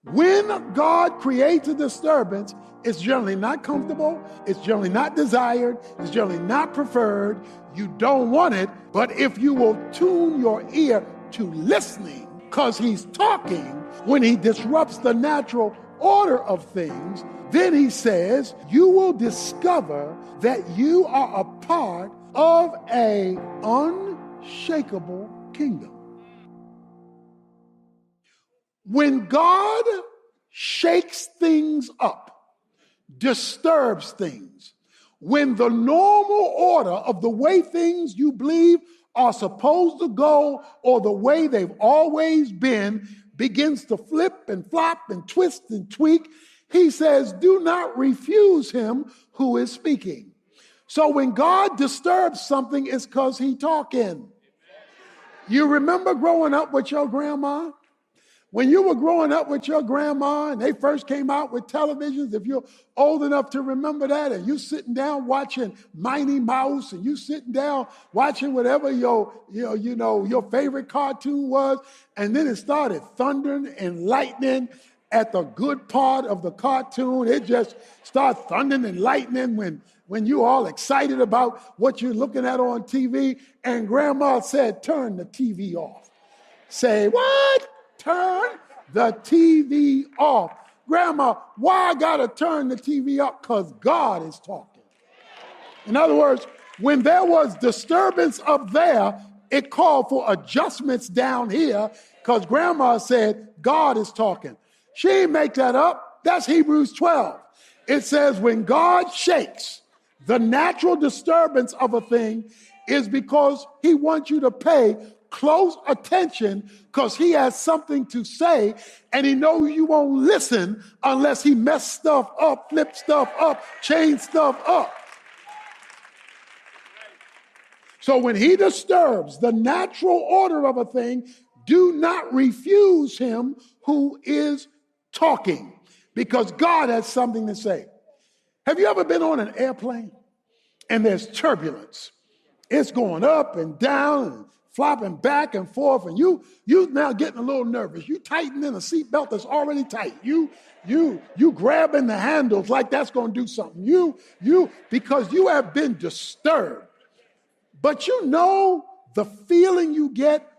When God creates a disturbance, it's generally not comfortable, it's generally not desired, it's generally not preferred. You don't want it, but if you will tune your ear to listening, because he's talking, when he disrupts the natural order of things, then he says, you will discover that you are a part of an unshakable kingdom. When God shakes things up, disturbs things, when the normal order of the way things you believe are supposed to go or the way they've always been begins to flip and flop and twist and tweak, he says, do not refuse him who is speaking. So when God disturbs something, it's because he's talking. You remember growing up with your grandma? When you were growing up with your grandma and they first came out with televisions, if you're old enough to remember that, and you sitting down watching Mighty Mouse, and you sitting down watching whatever your favorite cartoon was, and then it started thundering and lightning at the good part of the cartoon. It just started thundering and lightning when you're all excited about what you're looking at on TV, and grandma said, turn the TV off. Say, what? Turn the TV off. Grandma, why I gotta turn the TV up? Because God is talking. In other words, when there was disturbance up there, it called for adjustments down here because grandma said, God is talking. She didn't make that up. That's Hebrews 12. It says when God shakes, the natural disturbance of a thing is because he wants you to pay close attention because he has something to say and he knows you won't listen unless he mess stuff up, flip stuff up, change stuff up. So when he disturbs the natural order of a thing, do not refuse him who is talking because God has something to say. Have you ever been on an airplane and there's turbulence? It's going up and down and flopping back and forth, and you now getting a little nervous. You tightening a seatbelt that's already tight. You grabbing the handles like that's going to do something. Because you have been disturbed. But you know the feeling you get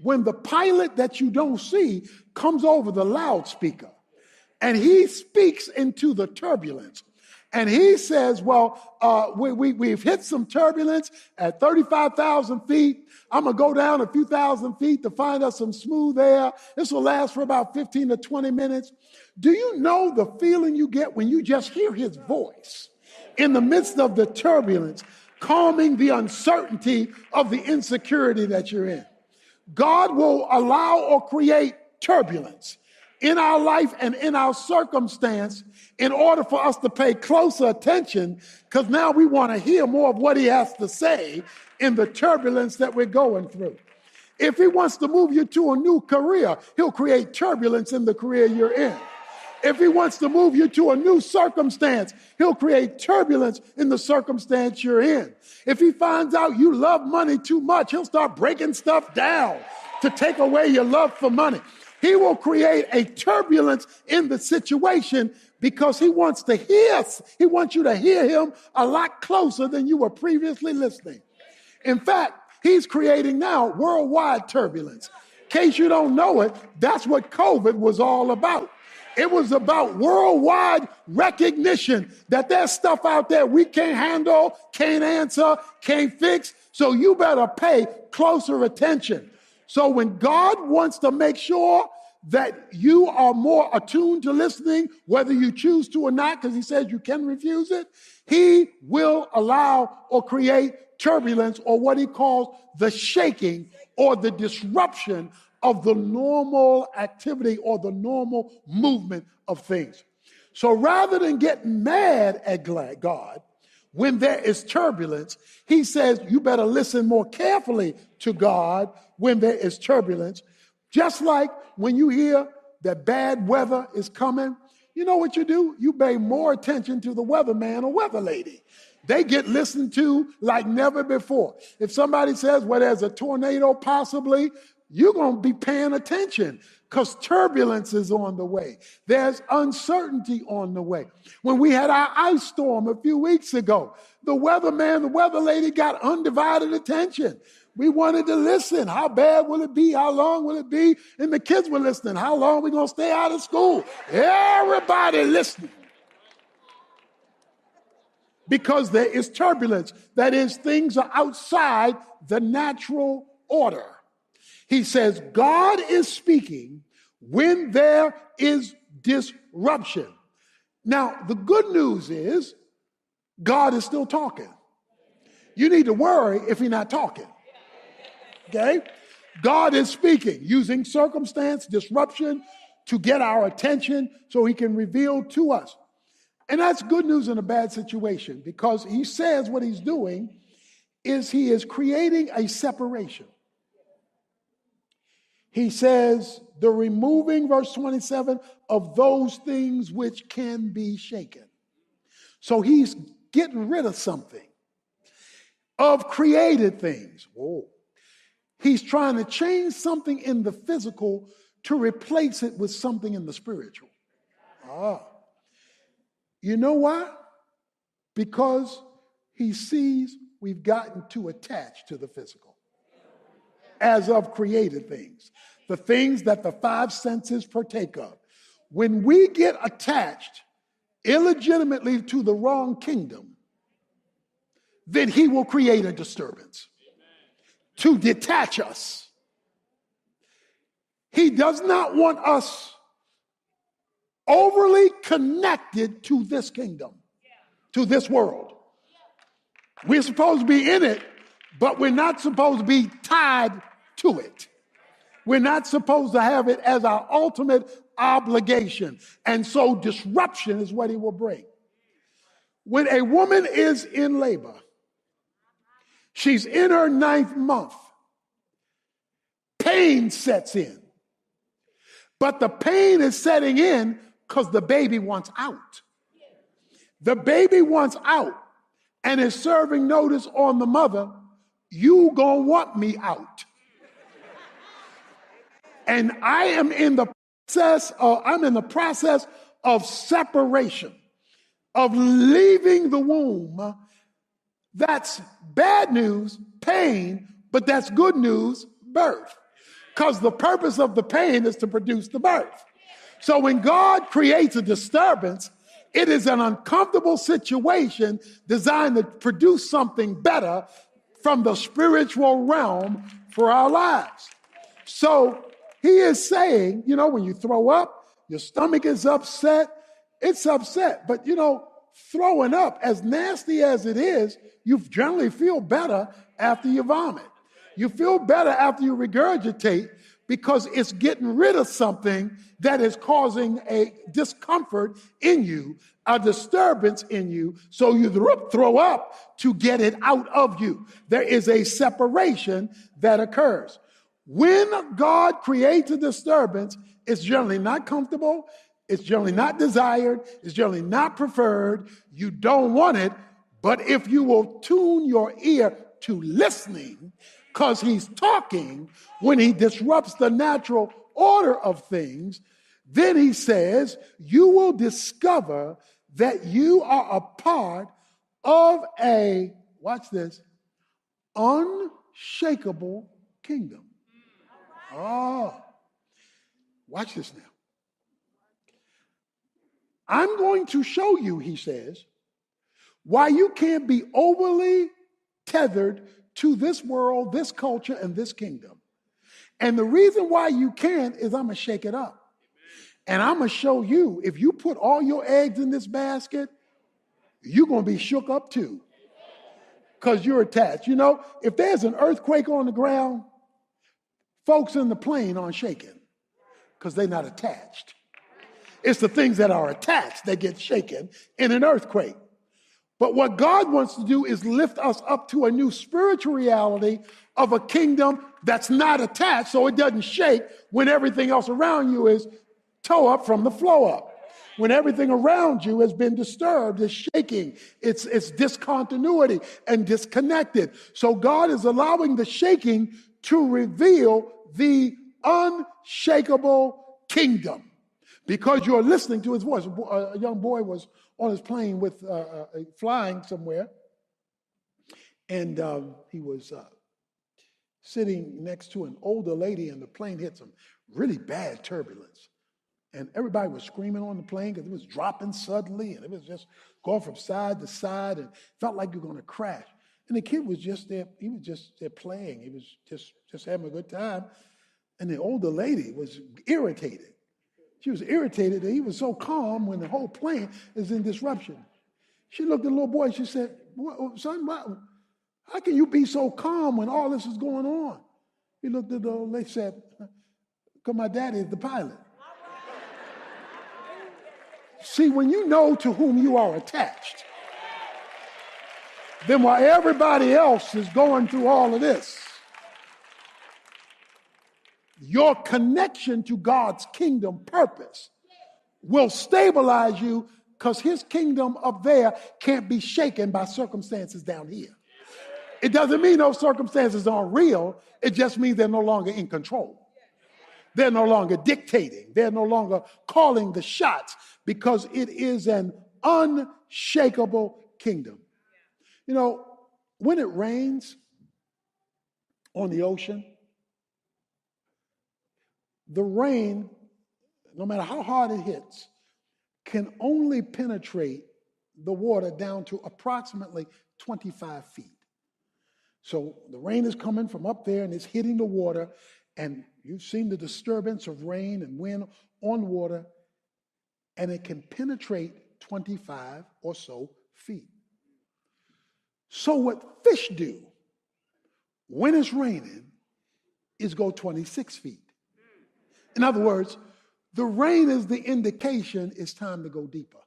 when the pilot that you don't see comes over the loudspeaker, and he speaks into the turbulence. And he says, well, we've hit some turbulence at 35,000 feet. I'm going to go down a few thousand feet to find us some smooth air. This will last for about 15 to 20 minutes. Do you know the feeling you get when you just hear his voice in the midst of the turbulence, calming the uncertainty of the insecurity that you're in? God will allow or create turbulence in our life and in our circumstance in order for us to pay closer attention, because now we want to hear more of what he has to say in the turbulence that we're going through. If he wants to move you to a new career, he'll create turbulence in the career you're in. If he wants to move you to a new circumstance, he'll create turbulence in the circumstance you're in. If he finds out you love money too much, he'll start breaking stuff down to take away your love for money. He will create a turbulence in the situation because he wants you to hear him a lot closer than you were previously listening. In fact, he's creating now worldwide turbulence. In case you don't know it, that's what COVID was all about. It was about worldwide recognition that there's stuff out there we can't handle, can't answer, can't fix, so you better pay closer attention. So when God wants to make sure that you are more attuned to listening, whether you choose to or not, because he says you can refuse it, he will allow or create turbulence, or what he calls the shaking or the disruption of the normal activity or the normal movement of things. So rather than getting mad at God when there is turbulence, he says you better listen more carefully to God when there is turbulence. Just like when you hear that bad weather is coming, you know what you do? You pay more attention to the weatherman or weather lady. They get listened to like never before. If somebody says, well, there's a tornado possibly, you're going to be paying attention because turbulence is on the way. There's uncertainty on the way. When we had our ice storm a few weeks ago, the weatherman, the weather lady got undivided attention. We wanted to listen. How bad will it be? How long will it be? And the kids were listening. How long are we going to stay out of school? Everybody listening. Because there is turbulence. That is, things are outside the natural order. He says, God is speaking when there is disruption. Now, the good news is God is still talking. You need to worry if he's not talking. Okay? God is speaking, using circumstance, disruption to get our attention so he can reveal to us. And that's good news in a bad situation, because he says what he's doing is he is creating a separation. He says the removing, verse 27, of those things which can be shaken. So he's getting rid of something, of created things. Whoa. He's trying to change something in the physical to replace it with something in the spiritual. You know why? Because he sees we've gotten too attached to the physical as of created things, the things that the five senses partake of. When we get attached illegitimately to the wrong kingdom, then he will create a disturbance to detach us. He does not want us overly connected to this kingdom, to this world. We're supposed to be in it, but we're not supposed to be tied to it. We're not supposed to have it as our ultimate obligation. And so disruption is what he will bring. When a woman is in labor, she's in her 9th month, pain sets in. But the pain is setting in because the baby wants out. The baby wants out and is serving notice on the mother, you gonna want me out. And I'm in the process of separation, of leaving the womb. That's bad news, pain, but that's good news, birth. Because the purpose of the pain is to produce the birth. So when God creates a disturbance, it is an uncomfortable situation designed to produce something better from the spiritual realm for our lives. So he is saying, when you throw up, your stomach is upset, it's upset. But, throwing up, as nasty as it is, you generally feel better after you vomit. You feel better after you regurgitate, because it's getting rid of something that is causing a discomfort in you, a disturbance in you, so you throw up to get it out of you. There is a separation that occurs. When God creates a disturbance, it's generally not comfortable, it's generally not desired, it's generally not preferred, you don't want it, but if you will tune your ear to listening, because he's talking when he disrupts the natural order of things, then he says, you will discover that you are a part of a, watch this, unshakable kingdom. Oh, watch this now. I'm going to show you, he says, why you can't be overly tethered to this world, this culture, and this kingdom. And the reason why you can't is I'm going to shake it up. And I'm going to show you, if you put all your eggs in this basket, you're going to be shook up too, because you're attached. If there's an earthquake on the ground, folks in the plane aren't shaking because they're not attached. It's the things that are attached that get shaken in an earthquake. But what God wants to do is lift us up to a new spiritual reality of a kingdom that's not attached, so it doesn't shake when everything else around you is toe up from the flow up. When everything around you has been disturbed, it's shaking, it's discontinuity and disconnected. So God is allowing the shaking to reveal the unshakable kingdom. Because you're listening to his voice. A young boy was on his plane with flying somewhere, and he was sitting next to an older lady, and the plane hit some really bad turbulence. And everybody was screaming on the plane because it was dropping suddenly, and it was just going from side to side, and felt like you were going to crash. And the kid was just there. He was just there playing. He was just having a good time. And the older lady was irritated. She was irritated that he was so calm when the whole plane is in disruption. She looked at the little boy and she said, son, how can you be so calm when all this is going on? He looked at the old lady and said, because my daddy is the pilot. See, when you know to whom you are attached, then while everybody else is going through all of this, your connection to God's kingdom purpose will stabilize you, because his kingdom up there can't be shaken by circumstances down here. It doesn't mean those circumstances aren't real. It just means they're no longer in control. They're no longer dictating. They're no longer calling the shots, because it is an unshakable kingdom. You know, when it rains on the ocean, the rain, no matter how hard it hits, can only penetrate the water down to approximately 25 feet. So the rain is coming from up there and it's hitting the water, and you've seen the disturbance of rain and wind on water, and it can penetrate 25 or so feet. So what fish do when it's raining is go 26 feet. In other words, the rain is the indication it's time to go deeper.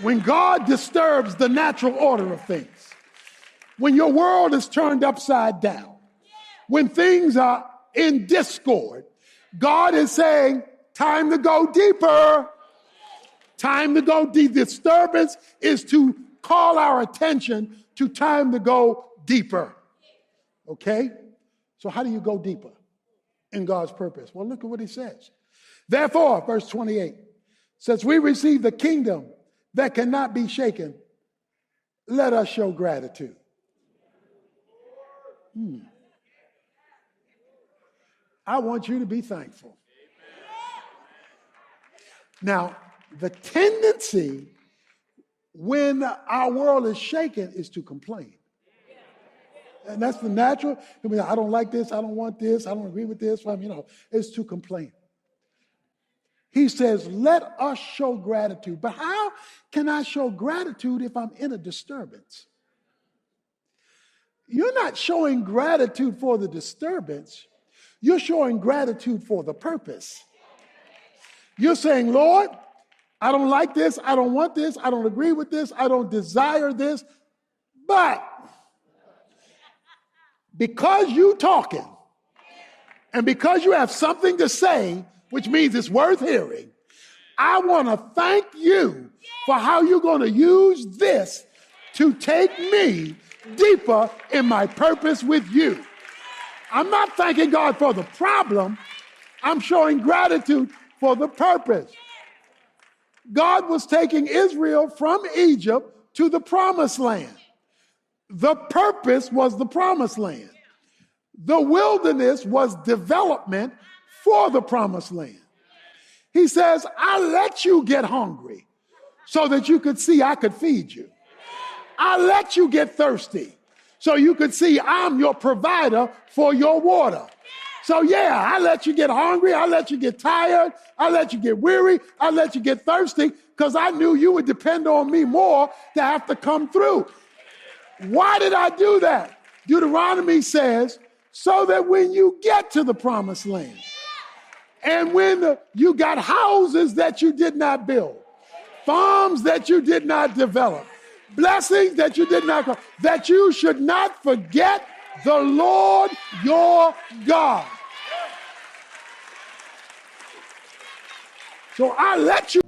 When God disturbs the natural order of things, when your world is turned upside down, when things are in discord, God is saying, time to go deeper. Time to go deep. Disturbance is to call our attention to time to go deeper. Okay? So how do you go deeper in God's purpose? Well, look at what he says. Therefore, verse 28, since we receive the kingdom that cannot be shaken, let us show gratitude. I want you to be thankful. Now, the tendency when our world is shaken is to complain. And that's the natural. I mean, I don't like this. I don't want this. I don't agree with this. It's to complain. He says, let us show gratitude. But how can I show gratitude if I'm in a disturbance? You're not showing gratitude for the disturbance. You're showing gratitude for the purpose. You're saying, Lord, I don't like this. I don't want this. I don't agree with this. I don't desire this. But because you talking and because you have something to say, which means it's worth hearing, I want to thank you for how you're going to use this to take me deeper in my purpose with you. I'm not thanking God for the problem. I'm showing gratitude for the purpose. God was taking Israel from Egypt to the promised land. The purpose was the promised land. The wilderness was development for the promised land. He says, I let you get hungry so that you could see I could feed you. I let you get thirsty so you could see I'm your provider for your water. So yeah, I let you get hungry. I let you get tired. I let you get weary. I let you get thirsty because I knew you would depend on me more to have to come through. Why did I do that? Deuteronomy says, so that when you get to the promised land, and when you got houses that you did not build, farms that you did not develop, blessings that you did not, that you should not forget the Lord your God. So I let you